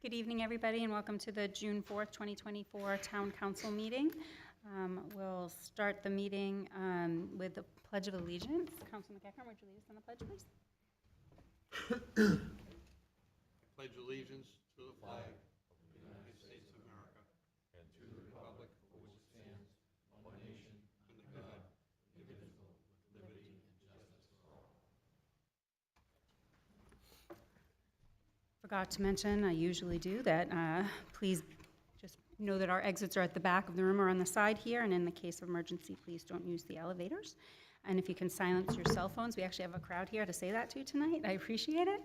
Good evening, everybody, and welcome to the June 4th, 2024 Town Council meeting. We'll start the meeting with the Pledge of Allegiance. Councilman McEachern, would you lead us on the pledge, please? Pledge allegiance to the flag of the United States of America and to the republic for which it stands, one nation, under God, indivisible, with liberty and justice for all. Forgot to mention, I usually do, that please just know that our exits are at the back of the room or on the side here, and in the case of emergency, please don't use the elevators. And if you can silence your cell phones, we actually have a crowd here to say that to tonight. I appreciate it.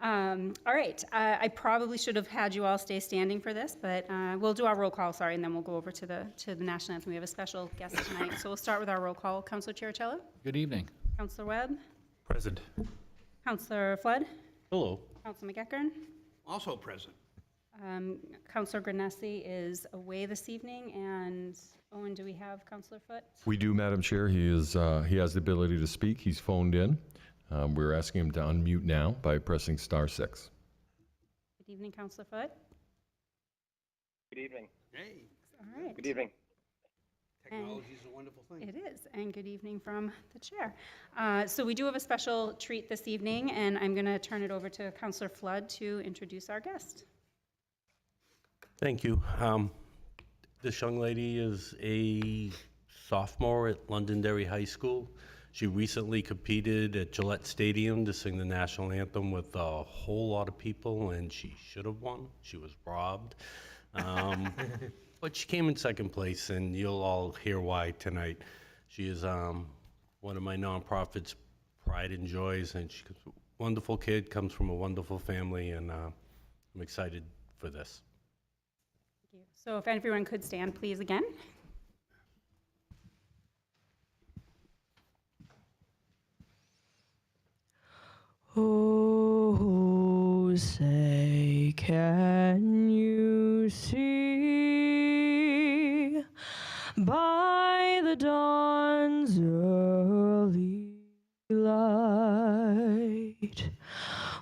All right, I probably should have had you all stay standing for this, but we'll do our roll call, sorry, and then we'll go over to the national anthem. We have a special guest tonight, so we'll start with our roll call. Councilor Chiricello? Good evening. Councilor Webb? Present. Councilor Flood? Hello. Councilor McEachern? Also present. Councilor Granessi is away this evening, and Owen, do we have Councilor Foote? We do, Madam Chair. He has the ability to speak. He's phoned in. We're asking him to unmute now by pressing *6. Good evening, Councilor Foote. Good evening. Hey, All right. Good evening. technology is a wonderful thing. It is, and good evening from the chair. So we do have a special treat this evening, and I'm going to turn it over to Councilor Flood to introduce our guest. Thank you. This young lady is a sophomore at Londonderry High School. She recently competed at Gillette Stadium to sing the national anthem with a whole lot of people, and she should have won. She was robbed. But she came in second place, and you'll all hear why tonight. She is one of my nonprofits' pride and joys, and she's a wonderful kid, comes from a wonderful family, and I'm excited for this. Thank you. So if everyone could stand, please, again. Oh, say, can you see by the dawn's early light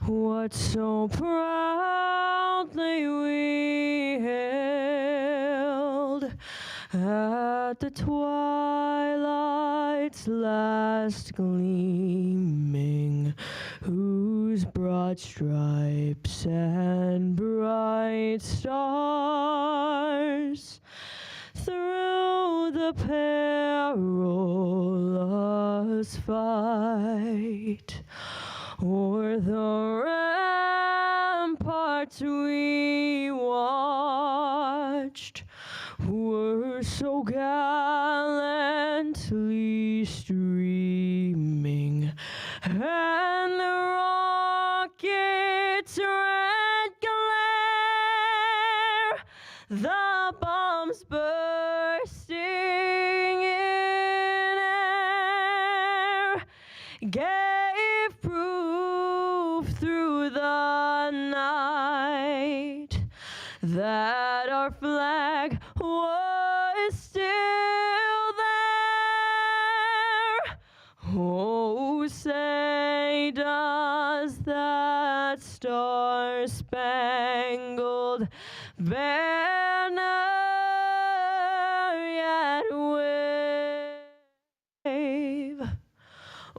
what so proudly we hailed at the twilight's last gleaming, whose broad stripes and bright stars through the perilous fight o'er the ramparts we watched were so gallantly streaming, and the rocket's red glare, the bombs bursting in air, gave proof through the night that our flag was still there. Oh, say does that star-spangled banner yet wave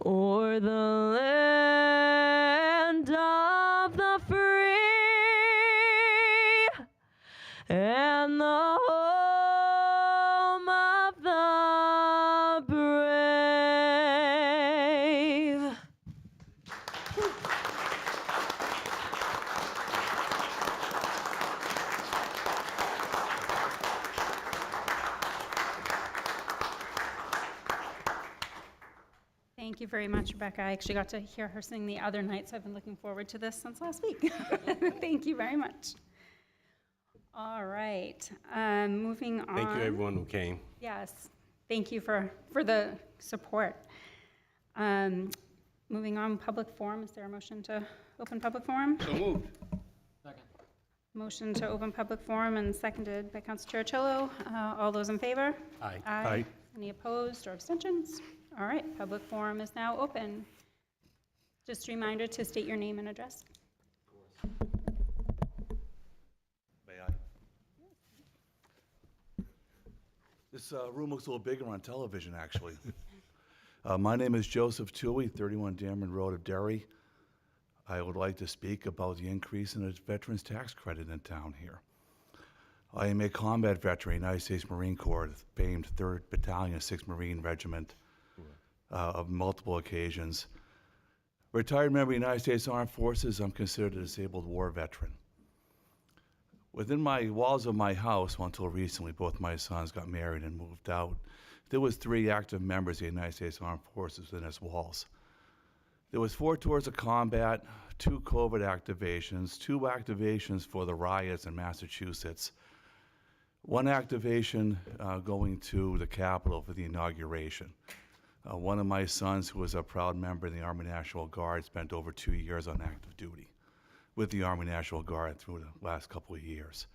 o'er the land of the free and the home of the brave? Thank you very much, Rebecca. I actually got to hear her sing the other night, so I've been looking forward to this since last week. Thank you very much. All right, moving on. Thank you, everyone who came. Yes, thank you for the support. Moving on, public forum. Is there a motion to open public forum? So moved. Motion to open public forum and seconded by Councilor Chiricello. All those in favor? Aye. Aye. Any opposed or abstentions? All right, public forum is now open. Just a reminder to state your name and address. This room looks a little bigger on television, actually. My name is Joseph Toohey, 31 Dameron Road of Derry. I would like to speak about the increase in the Veterans Tax Credit in town here. I am a combat veteran, United States Marine Corps, famed 3rd Battalion, 6th Marine Regiment, of multiple occasions. Retired member of the United States Armed Forces, I'm considered a disabled war veteran. Within my walls of my house, well, until recently, both my sons got married and moved out. There was 3 active members of the United States Armed Forces within its walls. There was 4 tours of combat, 2 COVID activations, 2 activations for the riots in Massachusetts, 1 activation going to the Capitol for the inauguration. One of my sons, who was a proud member of the Army National Guard, spent over 2 years on active duty with the Army National Guard through the last couple of years.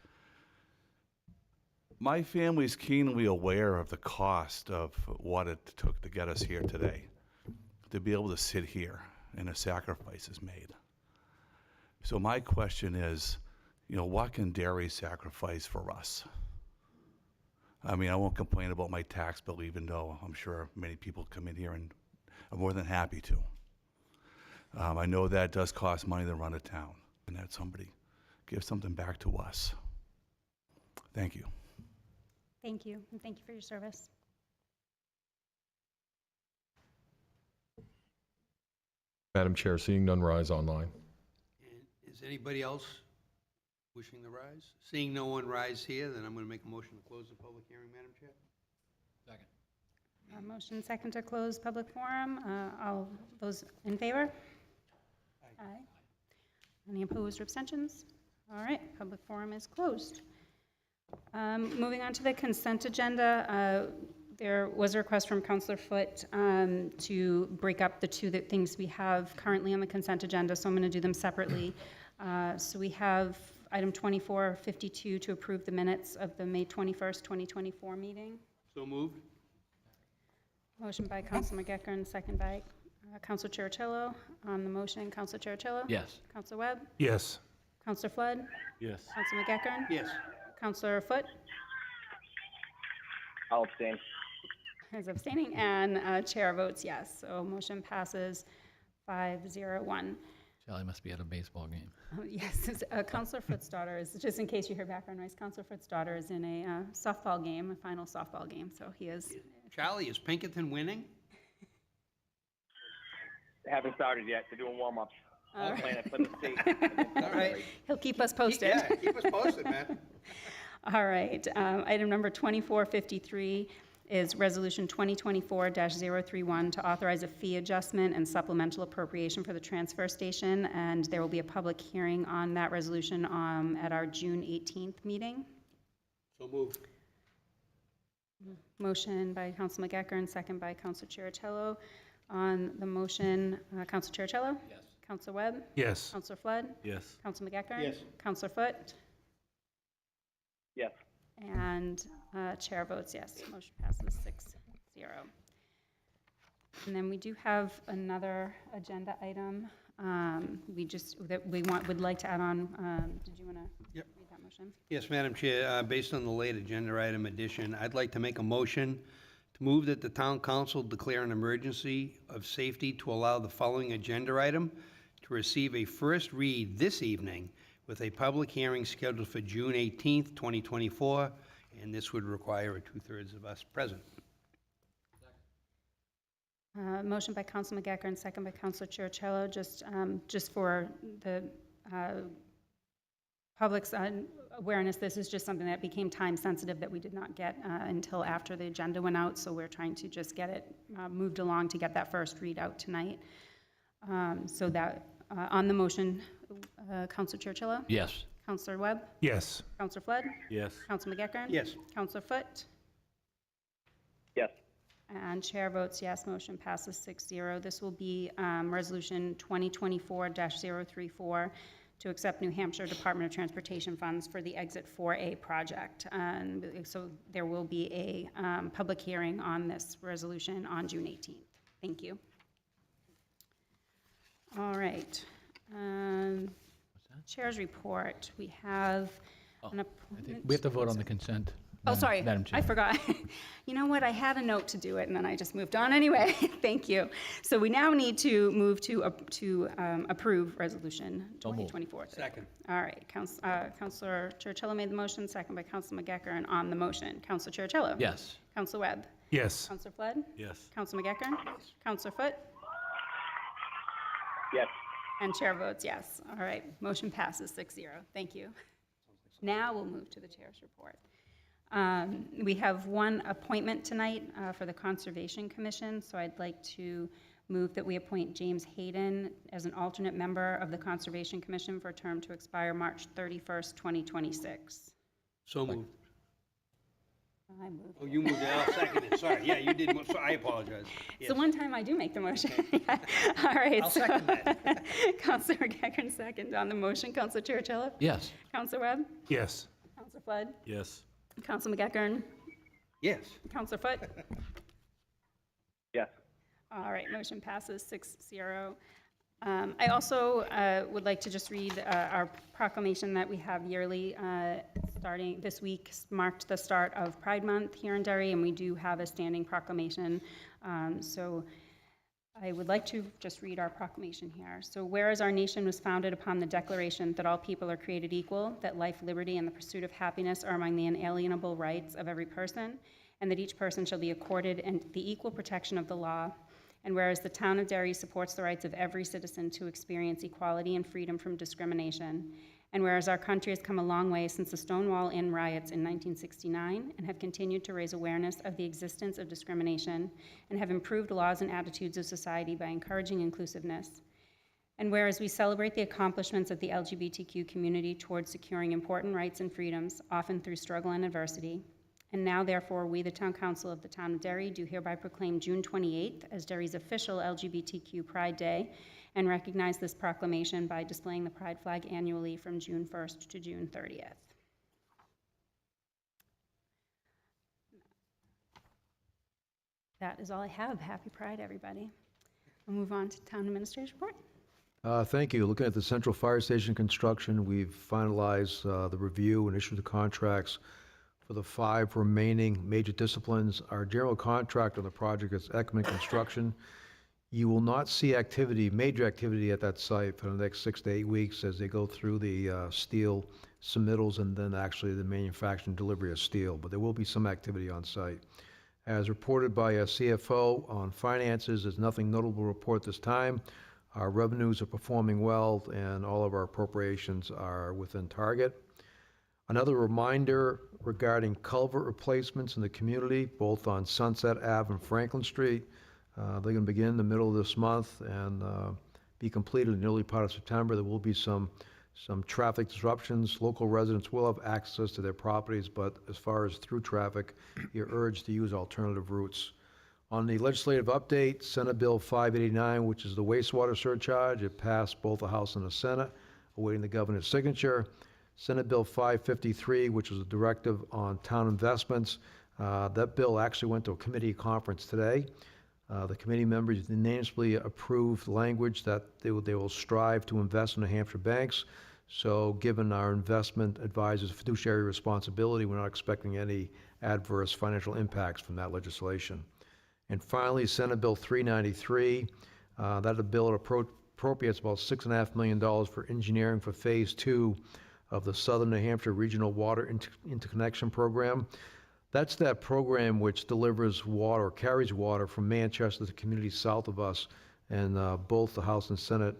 My family is keenly aware of the cost of what it took to get us here today, to be able to sit here, and the sacrifices made. So my question is, what can Derry sacrifice for us? I mean, I won't complain about my tax bill, even though I'm sure many people come in here and are more than happy to. I know that it does cost money to run a town, and that somebody gives something back to us. Thank you. Thank you, and thank you for your service. Madam Chair, seeing none rise online. And is anybody else wishing to rise? Seeing no one rise here, then I'm going to make a motion to close the public hearing, Madam Chair. Second. Motion second to close public forum. All those in favor? Aye. Any opposed or abstentions? All right, public forum is closed. Moving on to the consent agenda, there was a request from Councillor Foote to break up the 2 things we have currently on the consent agenda, so I'm going to do them separately. So we have item 2452 to approve the minutes of the May 21st, 2024 meeting. So moved. Motion by Councilor McEachern, second by Councilor Chiricello. On the motion, Councilor Chiricello? Yes. Councilor Webb? Yes. Councilor Flood? Yes. Councilor McEachern? Yes. Councilor Foote I'll abstain. is abstaining, and chair votes yes. So motion passes 5-0-1. Sally must be at a baseball game. Yes, Councilor Foote's daughter is, just in case you hear background noise, Councilor Foote's daughter is in a softball game, a final softball game, so he is. Charlie, is Pinkerton winning? They haven't started yet. They're doing warm-ups. All Playing at Plymouth State. All right. He'll keep us posted. Yeah, keep us posted, man. All right, item number 2453 is Resolution 2024-031 to authorize a fee adjustment and supplemental appropriation for the transfer station, and there will be a public hearing on that resolution at our June 18th meeting. So moved. Motion by Council McEachern, second by Council Chiricello. On the motion, Council Chiricello? Yes. Council Webb? Yes. Council Flood? Yes. Council McEachern? Yes. Council Foote? Yes. And chair votes yes. Motion passes 6-0. And then we do have another agenda item. Would like to add on. Did you want to Yep. read that motion? Yes, Madam Chair, based on the late agenda item addition, I'd like to make a motion to move that the town council declare an emergency of safety to allow the following agenda item to receive a first read this evening with a public hearing scheduled for June 18th, 2024, and this would require a 2/3 of us present. Motion by Council McEachern, second by Councilor Chiricello. Just for the public's awareness, this is just something that became time sensitive that we did not get until after the agenda went out, so we're trying to just get it moved along to get that first read out tonight. So that, on the motion, Councilor Chiricello? Yes. Councilor Webb? Yes. Councilor Flood? Yes. Councilor McEachern? Yes. Councilor Foote? Yes. And chair votes yes, motion passes 6-0. This will be Resolution 2024-034 to accept New Hampshire Department of Transportation funds for the Exit 4A project. And so there will be a public hearing on this resolution on June 18th. Thank you. All right. Chair's report. We have an I think appointment. we have to vote on the consent. Oh, sorry, Madam Chair. I forgot. You know what, I had a note to do it, and then I just moved on anyway. Thank you. So we now need to move to approve Resolution 2024. Second. All right, Counselor Churchill made the motion, second by Counselor McGeckern, and on the motion, Counselor Churchill. Yes. Counselor Webb. Yes. Counselor Flood. Yes. Counselor McGeckern. Counselor Foot. Yes. And chair votes yes. All right, motion passes 6-0. Thank you. Now we'll move to the chair's report. We have one appointment tonight for the Conservation Commission, so I'd like to move that we appoint James Hayden as an alternate member of the Conservation Commission for a term to expire March 31st, 2026. So moved. I moved. Oh, you moved it, I'll second it, sorry, yeah, you did, I apologize. It's the one time I do make the motion. All right. I'll second that. Counselor McGeckern, second on the motion. Counselor Churchill. Yes. Counselor Webb. Yes. Counselor Flood. Yes. Counselor McGeckern. Yes. Counselor Foot. Yes. All right, motion passes 6-0. I also would like to just read our proclamation that we have yearly. Starting this week marked the start of Pride Month here in Derry, and we do have a standing proclamation. So I would like to just read our proclamation here. So whereas our nation was founded upon the declaration that all people are created equal, that life, liberty, and the pursuit of happiness are among the inalienable rights of every person, and that each person shall be accorded the equal protection of the law, and whereas the town of Derry supports the rights of every citizen to experience equality and freedom from discrimination, and whereas our country has come a long way since the Stonewall Inn riots in 1969 and have continued to raise awareness of the existence of discrimination and have improved laws and attitudes of society by encouraging inclusiveness, and whereas we celebrate the accomplishments of the LGBTQ community towards securing important rights and freedoms, often through struggle and adversity, and now, therefore, we, the Town Council of the Town of Derry, do hereby proclaim June 28th as Derry's official LGBTQ Pride Day and recognize this proclamation by displaying the Pride flag annually from June 1st to June 30th. That is all I have. Happy Pride, everybody. We'll move on to Town Administrator's report. Thank you. Looking at the Central Fire Station construction, we've finalized the review and issued the contracts for the 5 remaining major disciplines. Our general contractor on the project is Ekman Construction. You will not see major activity at that site for the next 6 to 8 weeks as they go through the steel submittals and then actually the manufacturing delivery of steel, but there will be some activity on site. As reported by a CFO on finances, there's nothing notable to report this time. Our revenues are performing well and all of our appropriations are within target. Another reminder regarding culvert replacements in the community, both on Sunset Ave and Franklin Street. They're going to begin in the middle of this month and be completed in the early part of September. There will be some traffic disruptions. Local residents will have access to their properties, but as far as through traffic, you're urged to use alternative routes. On the legislative update, Senate Bill 589, which is the wastewater surcharge, it passed both the House and the Senate, awaiting the governor's signature. Senate Bill 553, which is a directive on town investments. That bill actually went to a committee conference today. The committee members unanimously approved language that they will strive to invest in New Hampshire banks. So given our investment advisors' fiduciary responsibility, we're not expecting any adverse financial impacts from that legislation. And finally, Senate Bill 393, that a bill that appropriates about $6.5 million for engineering for Phase 2 of the Southern New Hampshire Regional Water Interconnection Program. That's that program which delivers water, or carries water from Manchester to communities south of us, and both the House and Senate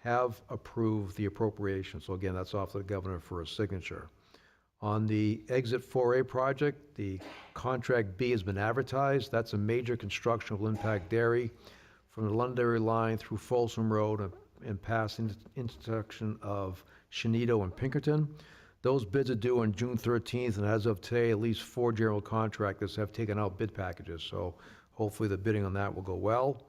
have approved the appropriation. So again, that's off to the governor for a signature. On the Exit 4A project, the Contract B has been advertised. That's a major construction will impact Derry from the Londonderry line through Folsom Road and past the intersection of Shenito and Pinkerton. Those bids are due on June 13th, and as of today, at least 4 general contractors have taken out bid packages, so hopefully the bidding on that will go well.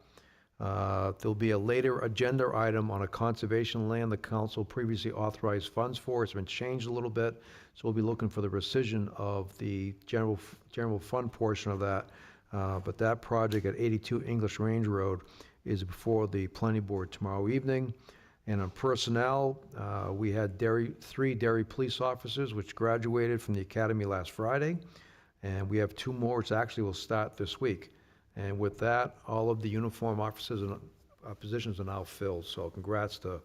There'll be a later agenda item on a conservation land the council previously authorized funds for. It's been changed a little bit, so we'll be looking for the rescission of the general fund portion of that. But that project at 82 English Range Road is before the planning board tomorrow evening. And on personnel, we had 3 Derry police officers which graduated from the academy last Friday. And we have 2 more, which actually will start this week. And with that, all of the uniform officers and positions are now filled. So congrats to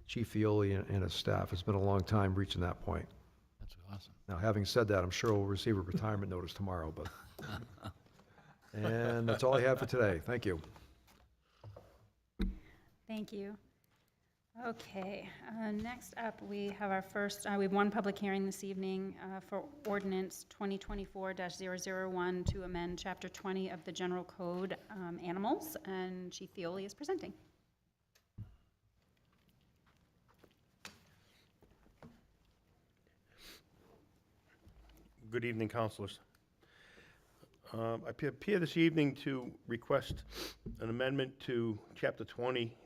Chief Fioli and his staff. It's been a long time reaching that point. That's awesome. Now, having said that, I'm sure we'll receive a retirement notice tomorrow, but. And that's all I have for today. Thank you. Thank you. Okay, next up, we have our first, we have one public hearing this evening for ordinance 2024-001 to amend Chapter 20 of the General Code, Animals, and Chief Fioli is presenting. Good evening, councilors. I appear this evening to request an amendment to Chapter 20,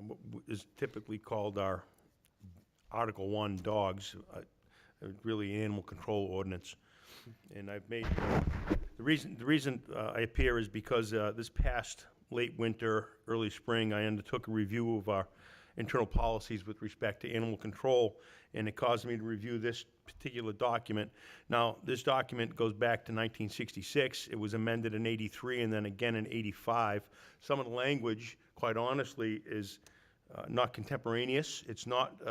what is typically called our Article 1, dogs, really animal control ordinance. And I've made, the reason I appear is because this past late winter, early spring, I undertook a review of our internal policies with respect to animal control, and it caused me to review this particular document. Now, this document goes back to 1966. It was amended in '83 and then again in '85. Some of the language, quite honestly, is not contemporaneous. It's not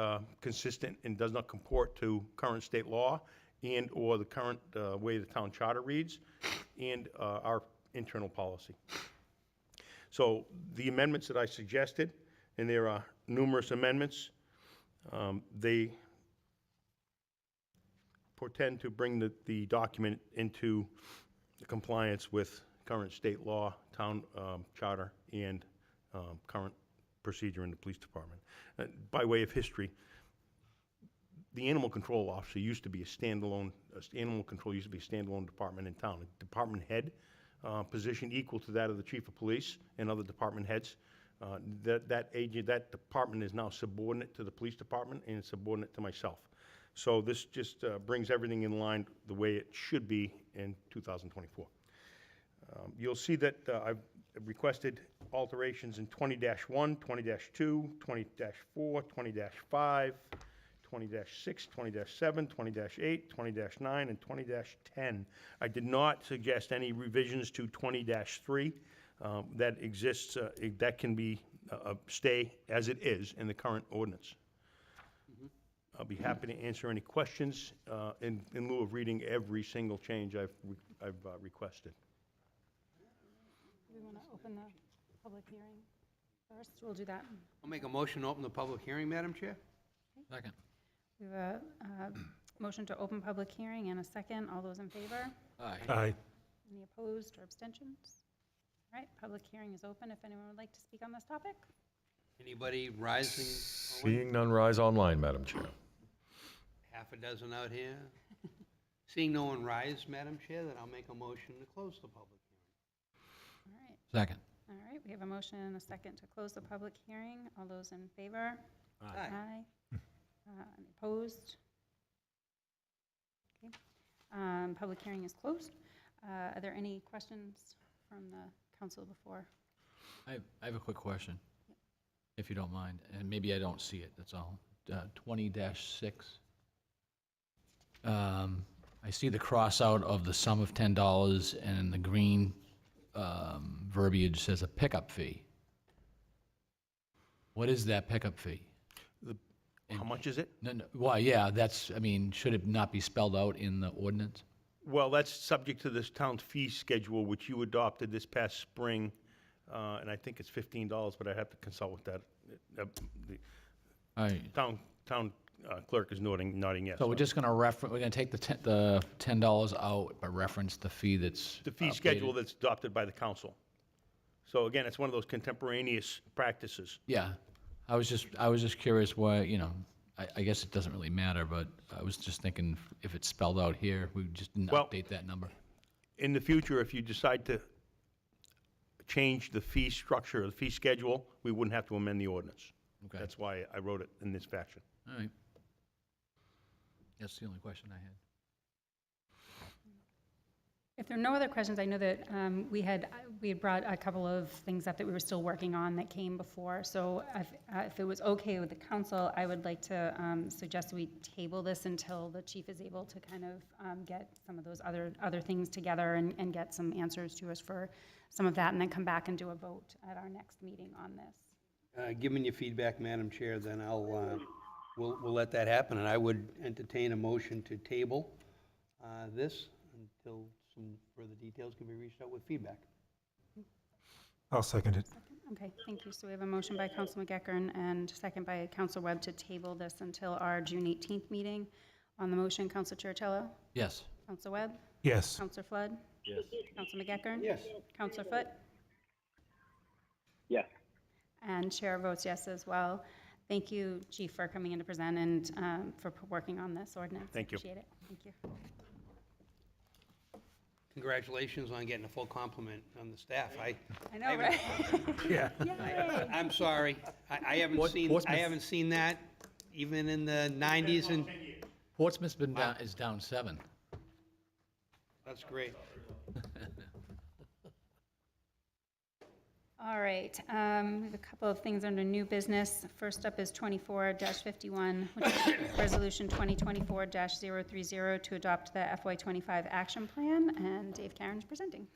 consistent and does not comport to current state law and or the current way the town charter reads and our internal policy. So the amendments that I suggested, and there are numerous amendments, they portend to bring the document into compliance with current state law, town charter, and current procedure in the police department. By way of history, the animal control officer used to be a standalone, animal control used to be a standalone department in town. A department head position equal to that of the chief of police and other department heads. That department is now subordinate to the police department and subordinate to myself. So this just brings everything in line the way it should be in 2024. You'll see that I've requested alterations in 20-1, 20-2, 20-4, 20-5, 20-6, 20-7, 20-8, 20-9, and 20-10. I did not suggest any revisions to 20-3. That exists, that can be, stay as it is in the current ordinance. I'll be happy to answer any questions in lieu of reading every single change I've requested. Do we want to open the public hearing first? We'll do that. I'll make a motion to open the public hearing, Madam Chair. Second. We have a motion to open public hearing and a second. All those in favor? Aye. Aye. Any opposed or abstentions? All right, public hearing is open if anyone would like to speak on this topic. Anybody rising? Seeing none, rise online, Madam Chair. Half a dozen out here. Seeing no one rise, Madam Chair, then I'll make a motion to close the public hearing. All right, Second. all right, we have a motion and a second to close the public hearing. All those in favor? Aye. Any opposed? Okay, public hearing is closed. Are there any questions from the council before? I have a quick question, if you don't mind, and maybe I don't see it, that's all. 20-6. I see the cross out of the sum of $10 and the green verbiage says a pickup fee. What is that pickup fee? How much is it? No, well, yeah, that's, I mean, should it not be spelled out in the ordinance? Well, that's subject to this town's fee schedule, which you adopted this past spring, and I think it's $15, but I have to consult with that. The All right, town clerk is nodding yes. so we're just gonna we're gonna take the $10 out, but reference the fee that's The fee updated? schedule that's adopted by the council. So again, it's one of those contemporaneous practices. Yeah, I was just curious why, you know, I guess it doesn't really matter, but I was just thinking if it's spelled out here, we just didn't Well- update that number. In the future, if you decide to change the fee structure, the fee schedule, we wouldn't have to amend the ordinance. Okay, That's why I wrote it in this fashion. all right. That's the only question I had. If there are no other questions, I know that we had brought a couple of things up that we were still working on that came before. So if it was okay with the council, I would like to suggest we table this until the chief is able to kind of get some of those other things together and get some answers to us for some of that, and then come back and do a vote at our next meeting on this. Given your feedback, Madam Chair, then we'll let that happen, and I would entertain a motion to table this until some further details can be reached out with feedback. I'll second it. Okay, thank you. So we have a motion by Council McEachern and second by Council Webb to table this until our June 18th meeting. On the motion, Council Chiricello? Yes. Council Webb? Yes. Council Flood? Yes. Council McEachern? Yes. Council Foot? Yes. And chair votes yes as well. Thank you, Chief, for coming in to present and for working on this ordinance. Thank you. Appreciate it. Thank you. Congratulations on getting a full complement on the staff. I know, right? Yeah. Yay. I'm sorry. I haven't seen that even in the 90s, and Portsmouth's been down, is down 7. that's great. All right, we have a couple of things under new business. First up is 24-51, which is Resolution 2024-030 to adopt the FY25 action plan, and Dave Karen's presenting.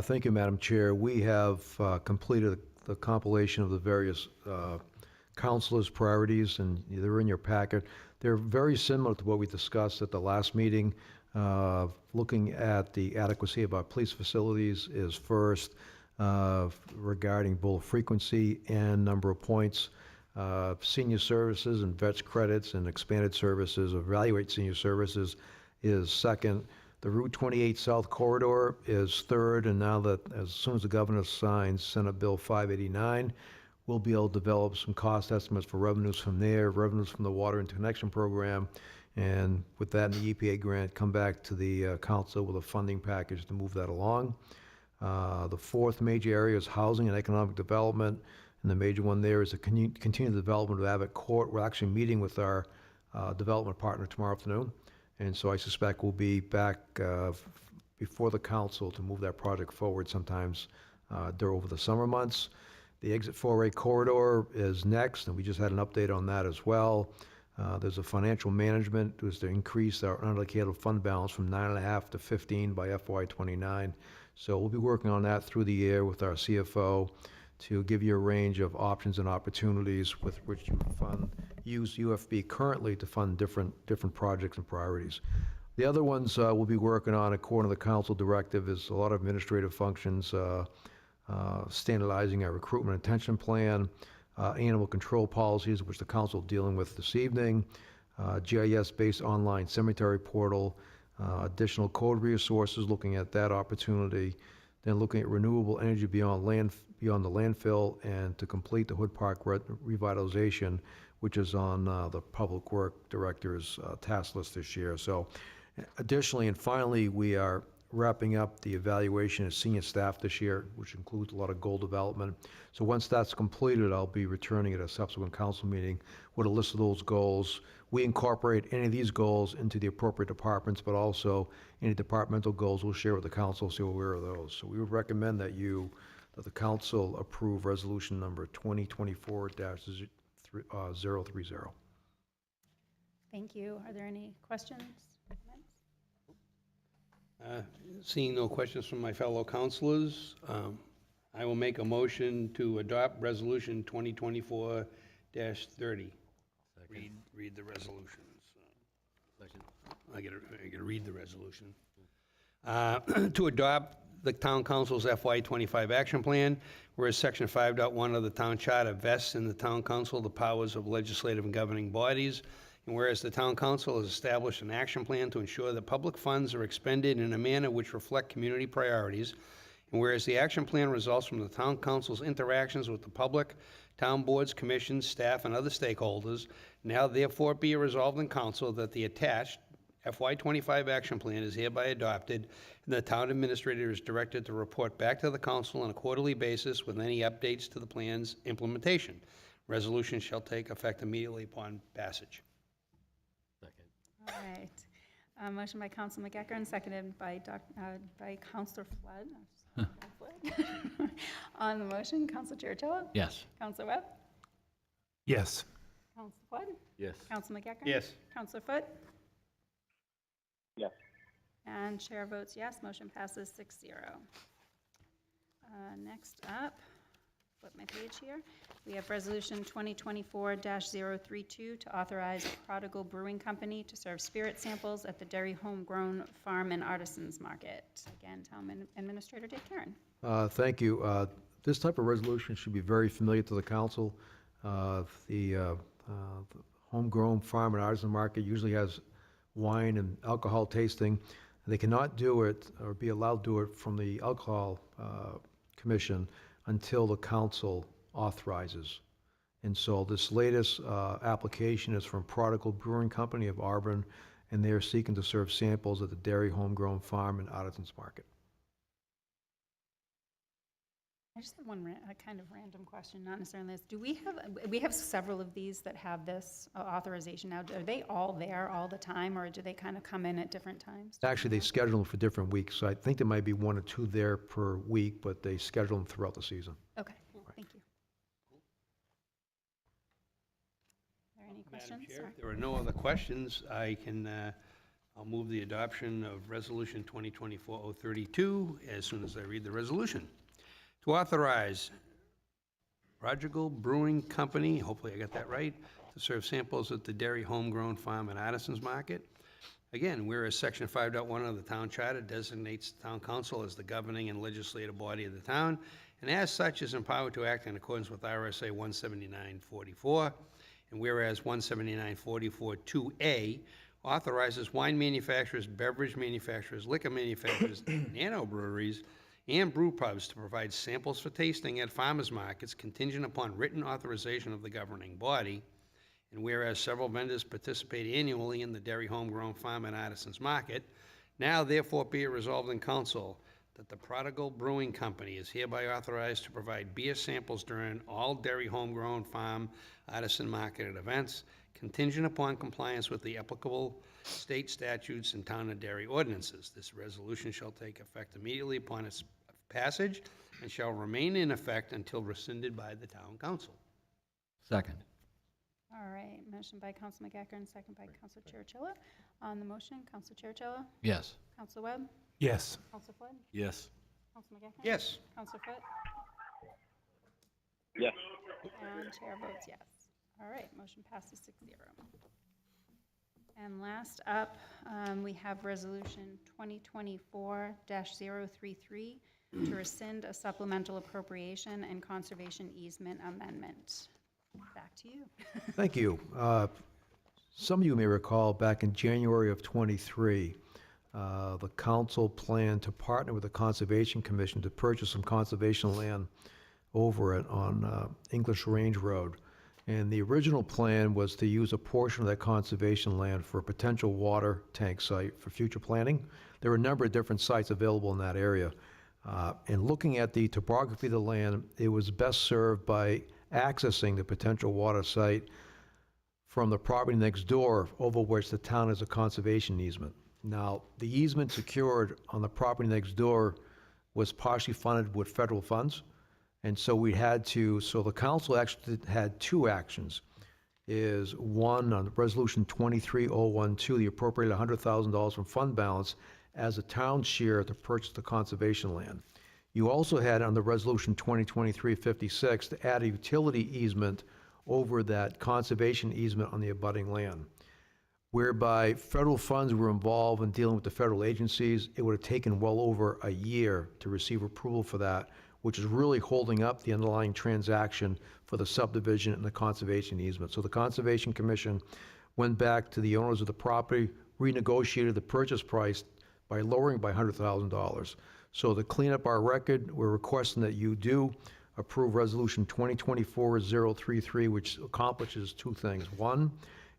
Thank you, Madam Chair. We have completed the compilation of the various councilors' priorities, and they're in your packet. They're very similar to what we discussed at the last meeting. Looking at the adequacy of our police facilities is first. Regarding both frequency and number of points. Senior services and vets credits and expanded services, evaluate senior services is second. The Route 28 South Corridor is third, and now that as soon as the governor signs Senate Bill 589, we'll be able to develop some cost estimates for revenues from there, revenues from the Water Interconnection Program, and with that and the EPA grant, come back to the council with a funding package to move that along. The fourth major area is housing and economic development, and the major one there is the continued development of Abbott Court. We're actually meeting with our development partner tomorrow afternoon, and so I suspect we'll be back before the council to move that project forward sometimes over the summer months. The Exit 4A corridor is next, and we just had an update on that as well. There's a financial management, was to increase our unallocated fund balance from 9.5 to 15 by FY29. So we'll be working on that through the year with our CFO to give you a range of options and opportunities with which you use UFB currently to fund different projects and priorities. The other ones we'll be working on, according to the council directive, is a lot of administrative functions, standardizing our recruitment and retention plan, animal control policies, which the council is dealing with this evening, GIS-based online cemetery portal, additional code resources, looking at that opportunity, then looking at renewable energy beyond the landfill, and to complete the Hood Park revitalization, which is on the Public Work Director's task list this year. So additionally and finally, we are wrapping up the evaluation of senior staff this year, which includes a lot of goal development. So once that's completed, I'll be returning at a subsequent council meeting with a list of those goals. We incorporate any of these goals into the appropriate departments, but also any departmental goals we'll share with the council so we're aware of those. So we would recommend that the council approve resolution number 2024-030. Thank you. Are there any questions? Seeing no questions from my fellow councilors, I will make a motion to adopt Resolution 2024-30. Read the resolutions. I gotta read the resolution. To adopt the town council's FY25 action plan, whereas section 5.1 of the town charter vests in the town council the powers of legislative and governing bodies, and whereas the town council has established an action plan to ensure that public funds are expended in a manner which reflect community priorities, and whereas the action plan results from the town council's interactions with the public, town boards, commissions, staff, and other stakeholders, now therefore be resolved in council that the attached FY25 action plan is hereby adopted, and the town administrator is directed to report back to the council on a quarterly basis with any updates to the plan's implementation. Resolution shall take effect immediately upon passage. All right. Motion by Counsel McEckern, seconded by Counselor Flood. On the motion, Counselor Chercello? Yes. Counselor Webb? Yes. Counselor Flood? Yes. Counselor McEckern? Yes. Counselor Foot? Yes. And chair votes yes, motion passes 6-0. Next up, flip my page here, we have Resolution 2024-032 to authorize Prodigal Brewing Company to serve spirit samples at the Derry Homegrown Farm and Artisans Market. Again, Town Administrator Dave Karen. Thank you. This type of resolution should be very familiar to the council. The homegrown farm and artisan market usually has wine and alcohol tasting. They cannot do it or be allowed to do it from the Alcohol Commission until the council authorizes. And so this latest application is from Prodigal Brewing Company of Auburn, and they are seeking to serve samples at the Derry Homegrown Farm and Artisans Market. I just have one kind of random question, not necessarily this. Do we have several of these that have this authorization now? Are they all there all the time, or do they kind of come in at different times? Actually, they schedule them for different weeks, so I think there might be 1 or 2 there per week, but they schedule them throughout the season. Okay, thank you. Are there any Madam questions? Chair, Sorry. if there are no other questions, I'll move the adoption of Resolution 2024-032 as soon as I read the resolution. To authorize Prodigal Brewing Company, hopefully I got that right, to serve samples at the Derry Homegrown Farm and Artisans Market. Again, whereas Section 5.1 of the Town Charter designates the Town Council as the governing and legislative body of the town, and as such is empowered to act in accordance with RSA 179:44, and whereas 179:44-2A authorizes wine manufacturers, beverage manufacturers, liquor manufacturers, nano breweries, and brew pubs to provide samples for tasting at farmers markets contingent upon written authorization of the governing body. And whereas several vendors participate annually in the Derry Homegrown Farm and Artisans Market, now therefore be it resolved in council that the Prodigal Brewing Company is hereby authorized to provide beer samples during all Derry Homegrown Farm Artisan Market events, contingent upon compliance with the applicable state statutes and town of Derry ordinances. This resolution shall take effect immediately upon its passage and shall remain in effect until rescinded by the town council. Second. All right, motion by Counsel McEckern, second by Counsel Chercello. On the motion, Counsel Chercello? Yes. Counsel Webb? Yes. Counsel Flood? Yes. Counsel McEckern? Yes. Counsel Foot? Yes. And chair votes yes. All right, motion passes 6-0. And last up, we have Resolution 2024-033 to rescind a supplemental appropriation and conservation easement amendment. Back to you. Thank you. Some of you may recall back in January of '23, the council planned to partner with the Conservation Commission to purchase some conservation land over it on English Range Road. And the original plan was to use a portion of that conservation land for a potential water tank site for future planning. There are a number of different sites available in that area. And looking at the topography of the land, it was best served by accessing the potential water site from the property next door, over which the town has a conservation easement. Now, the easement secured on the property next door was partially funded with federal funds. And so the council actually had 2 actions. Is one, on Resolution 23012, the appropriated $100,000 from fund balance as a town share to purchase the conservation land. You also had on the Resolution 2023-56 to add a utility easement over that conservation easement on the abutting land, whereby federal funds were involved in dealing with the federal agencies. It would have taken well over a year to receive approval for that, which is really holding up the underlying transaction for the subdivision and the conservation easement. So the Conservation Commission went back to the owners of the property, renegotiated the purchase price by lowering by $100,000. So to clean up our record, we're requesting that you do approve Resolution 2024-033, which accomplishes 2 things. One,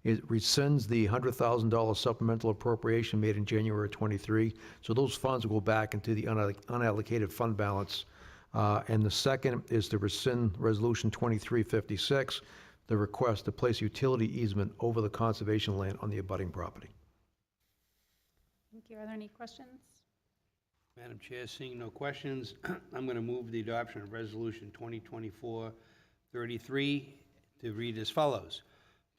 it rescinds the $100,000 supplemental appropriation made in January 23. So those funds will go back into the unallocated fund balance. And the second is to rescind Resolution 2356, the request to place utility easement over the conservation land on the abutting property. you. Are there any questions? Madam Chair, seeing no questions, I'm going to move the adoption of Resolution 2024-33 to read as follows.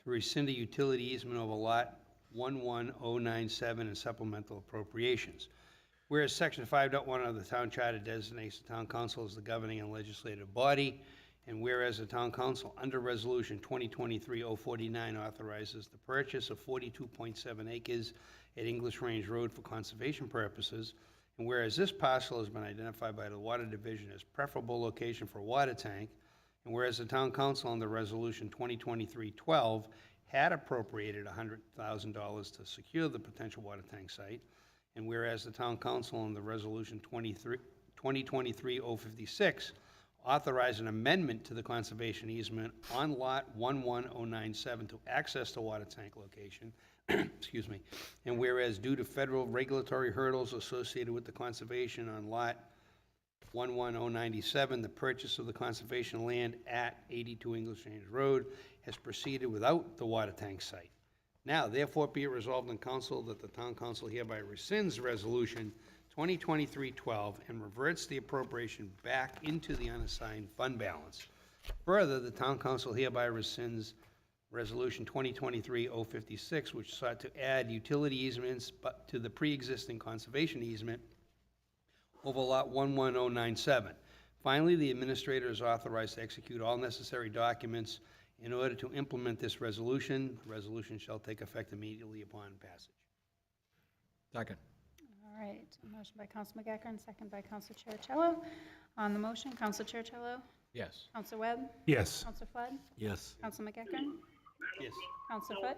To rescind a utility easement over Lot 11097 and supplemental appropriations. Whereas Section 5.1 of the Town Charter designates the Town Council as the governing and legislative body, and whereas the Town Council, under Resolution 2023-049, authorizes the purchase of 42.7 acres at English Range Road for conservation purposes, and whereas this parcel has been identified by the Water Division as preferable location for a water tank, and whereas the Town Council under Resolution 2023-12 had appropriated $100,000 to secure the potential water tank site, and whereas the Town Council under Resolution 2023-056 authorized an amendment to the conservation easement on Lot 11097 to access the water tank location, excuse me, and whereas due to federal regulatory hurdles associated with the conservation on Lot 11097, the purchase of the conservation land at 82 English Range Road has proceeded without the water tank site. Now, therefore, be it resolved in council that the Town Council hereby rescinds Resolution 2023-12 and reverts the appropriation back into the unassigned fund balance. Further, the Town Council hereby rescinds Resolution 2023-056, which sought to add utility easements to the pre-existing conservation easement over Lot 11097. Finally, the administrator is authorized to execute all necessary documents in order to implement this resolution. The resolution shall take effect immediately upon passage. Second. All right, a motion by Counsel McEachern, second by Counsel Cherichello. On the motion, Counsel Cherichello, Yes. Counsel Webb, Yes. Counsel Flood, Yes. Counsel McEachern, Yes. Counsel Foot,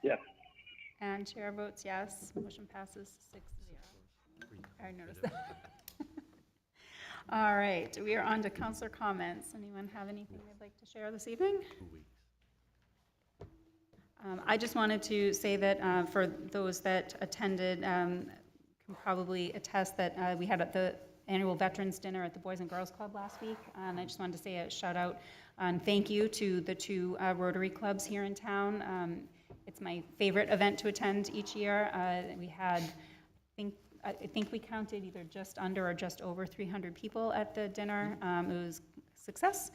Yes. and Chair votes yes. Motion passes 6-0. I noticed that. All right, we are on to Counselor comments. Anyone have anything they'd like to share this evening? I just wanted to say that for those that attended, can probably attest that we had at the annual Veterans Dinner at the Boys and Girls Club last week, and I just wanted to say a shout out and thank you to the two Rotary clubs here in town. It's my favorite event to attend each year. We had, I think we counted either just under or just over 300 people at the dinner. It was a success.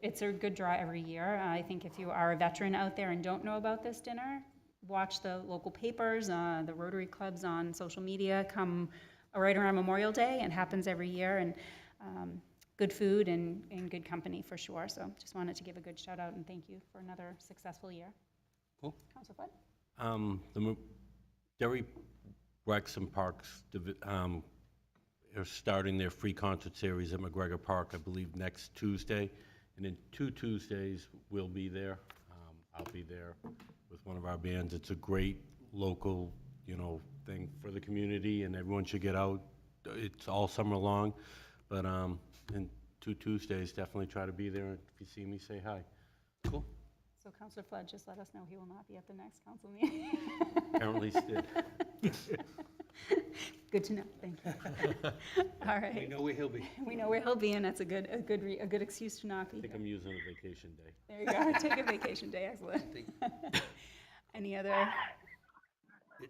It's a good draw every year. I think if you are a veteran out there and don't know about this dinner, watch the local papers, the Rotary clubs on social media. Come right around Memorial Day. It happens every year, and good food and good company for sure. So just wanted to give a good shout out and thank you for another successful year. Cool. Council Flood? The Derry Recs and Parks are starting their free concert series at McGregor Park, I believe, next Tuesday. And in 2 Tuesdays, we'll be there. I'll be there with one of our bands. It's a great local, thing for the community, and everyone should get out. It's all summer long, but in 2 Tuesdays, definitely try to be there. If you see me, say hi. Cool. So Councilor Flood just let us know he will not be at the next council meeting. Apparently did. Good to know, thank you. All right. We know where he'll be. We know where he'll be, and that's a good excuse to not be I think here. I'm using a vacation day. There you go, take a vacation day, excellent. Any other,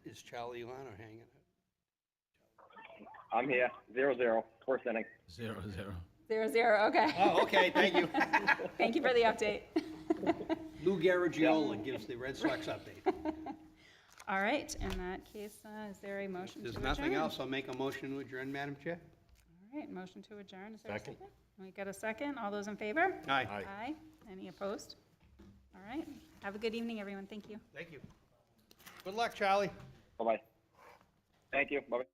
Is Charlie on or hanging? I'm here. 0-0. First inning. 0-0. 0-0, okay. Oh, okay, thank you. Thank you for the update. Lou Garagiola gives the Red Sox update. All right, in that case, is there a motion to There's adjourn? nothing else. I'll make a motion to adjourn, Madam Chair. All right, motion to adjourn, is there a Second. second? We got a second, all those in favor? Aye. Aye. Any opposed? All right, have a good evening, everyone, thank you. Thank you. Good luck, Charlie. Bye-bye. Thank you. Bye-bye.